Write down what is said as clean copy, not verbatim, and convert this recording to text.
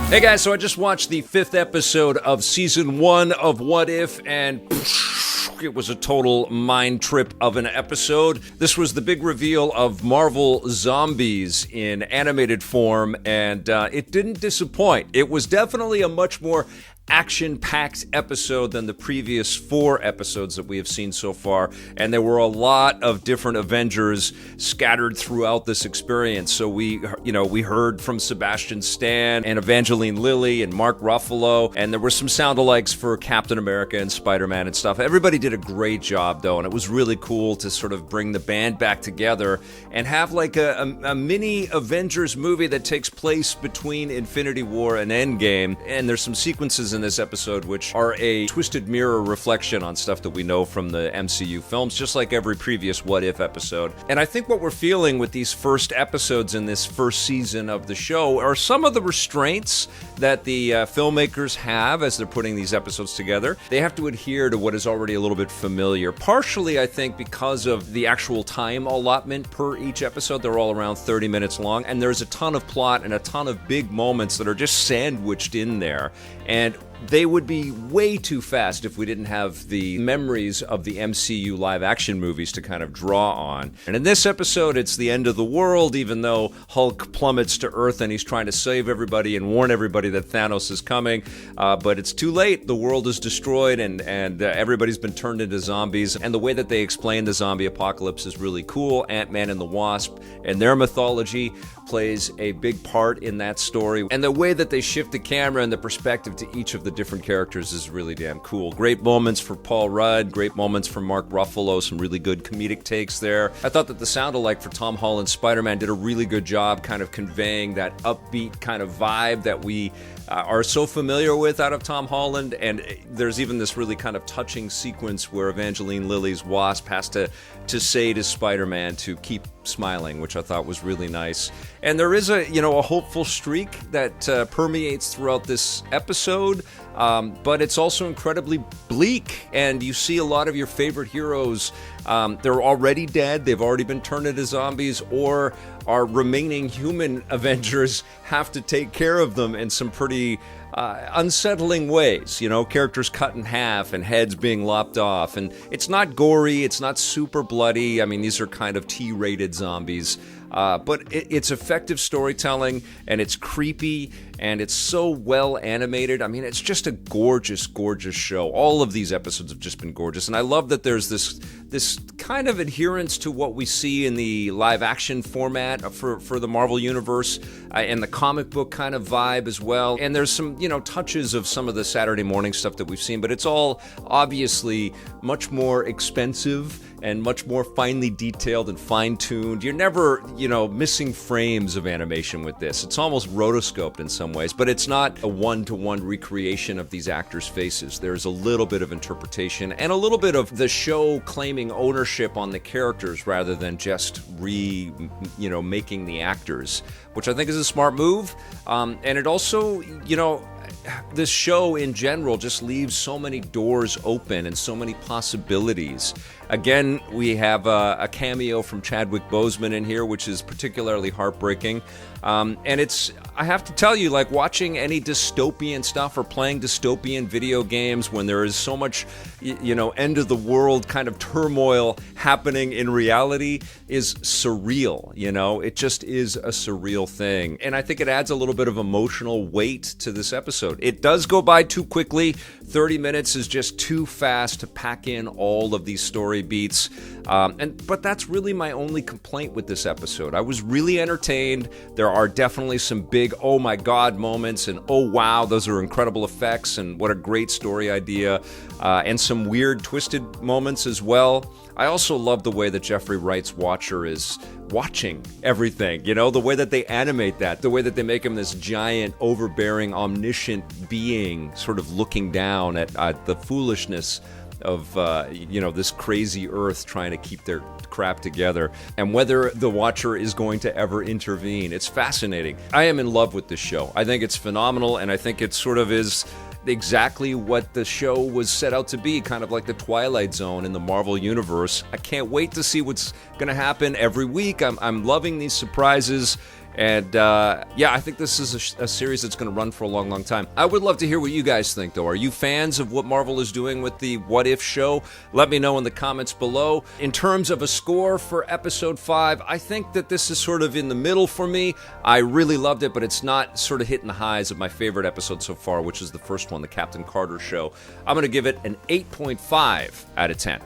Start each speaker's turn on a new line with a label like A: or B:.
A: Hey guys, so I just watched the 5th episode of Season 1 of What If, and it was a total mind trip of an episode. This was the big reveal of Marvel Zombies in animated form, and it didn't disappoint. It was definitely a much more action-packed episode than the previous 4 episodes that we have seen so far, and there were a lot of different Avengers scattered throughout this experience. So we heard from Sebastian Stan and Evangeline Lilly and Mark Ruffalo, and there were some sound-alikes for Captain America and Spider-Man and stuff. Everybody did a great job, though, and it was really cool to sort of bring the band back together and have like a mini Avengers movie that takes place between Infinity War and Endgame. And there's some sequences in this episode which are a twisted mirror reflection on stuff that we know from the MCU films, just like every previous What If episode. And I think what we're feeling with these first episodes in this first season of the show are some of the restraints that the filmmakers have as they're putting these episodes together. They have to adhere to what is already a little bit familiar, partially I think because of the actual time allotment per each episode. They're all around 30 minutes long, and there's a ton of plot and a ton of big moments that are just sandwiched in there. And they would be way too fast if we didn't have the memories of the MCU live-action movies to kind of draw on. And in this episode, it's the end of the world, even though Hulk plummets to Earth and he's trying to save everybody and warn everybody that Thanos is coming. But it's too late. The world is destroyed, and everybody's been turned into zombies. And the way that they explain the zombie apocalypse is really cool. Ant-Man and the Wasp and their mythology plays a big part in that story. And the way that they shift the camera and the perspective to each of the different characters is really damn cool. Great moments for Paul Rudd, great moments for Mark Ruffalo, some really good comedic takes there. I thought that the sound-alike for Tom Holland's Spider-Man did a really good job kind of conveying that upbeat kind of vibe that we are so familiar with out of Tom Holland. And there's even this really kind of touching sequence where Evangeline Lilly's Wasp has to say to Spider-Man to keep smiling, which I thought was really nice. And there is a hopeful streak that permeates throughout this episode, but it's also incredibly bleak, and you see a lot of your favorite heroes. They're already dead, they've already been turned into zombies, or our remaining human Avengers have to take care of them in some pretty unsettling ways. Characters cut in half and heads being lopped off. And it's not gory, it's not super bloody. I mean, these are kind of T-rated zombies. But it's effective storytelling, and it's creepy, and it's so well animated. I mean, it's just a gorgeous, gorgeous show. All of these episodes have just been gorgeous, and I love that there's this kind of adherence to what we see in the live-action format for the Marvel Universe, and the comic book kind of vibe as well. And there's some, touches of some of the Saturday morning stuff that we've seen, but it's all obviously much more expensive and much more finely detailed and fine-tuned. You're never, missing frames of animation with this. It's almost rotoscoped in some ways, but it's not a one-to-one recreation of these actors' faces. There's a little bit of interpretation and a little bit of the show claiming ownership on the characters rather than just making the actors, which I think is a smart move. And it also, this show in general just leaves so many doors open and so many possibilities. Again, we have a cameo from Chadwick Boseman in here, which is particularly heartbreaking. And I have to tell you, like watching any dystopian stuff or playing dystopian video games when there is so much, end of the world kind of turmoil happening in reality is surreal. It just is a surreal thing. And I think it adds a little bit of emotional weight to this episode. It does go by too quickly. 30 minutes is just too fast to pack in all of these story beats. But that's really my only complaint with this episode. I was really entertained. There are definitely some big oh my god moments, and oh wow, those are incredible effects, and what a great story idea, and some weird twisted moments as well. I also love the way that Jeffrey Wright's Watcher is watching everything, the way that they animate that, the way that they make him this giant, overbearing, omniscient being sort of looking down at the foolishness of this crazy Earth trying to keep their crap together, and whether the Watcher is going to ever intervene. It's fascinating. I am in love with this show. I think it's phenomenal, and I think it sort of is exactly what the show was set out to be, kind of like the Twilight Zone in the Marvel Universe. I can't wait to see what's going to happen every week. I'm loving these surprises. And yeah, I think this is a series that's going to run for a long, long time. I would love to hear what you guys think, though. Are you fans of what Marvel is doing with the What If show? Let me know in the comments below. In terms of a score for episode 5, I think that this is sort of in the middle for me. I really loved it, but it's not sort of hitting the highs of my favorite episode so far, which is the first one, the Captain Carter show. I'm going to give it an 8.5 out of 10.